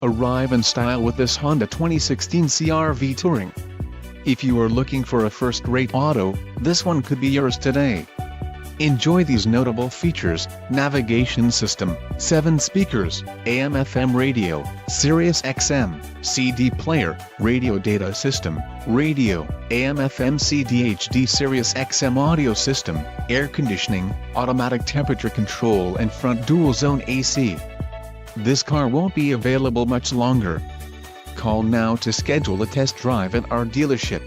Arrive in style with this Honda 2016 CR-V Touring. If you are looking for a first-rate auto, this one could be yours today. Enjoy these notable features: navigation system, 7 speakers, AM/FM radio, Sirius XM, CD player, radio data system, radio, AM/FM CD HD Sirius XM audio system, air conditioning, automatic temperature control and front dual-zone AC. This car won't be available much longer. Call now to schedule a test drive at our dealership.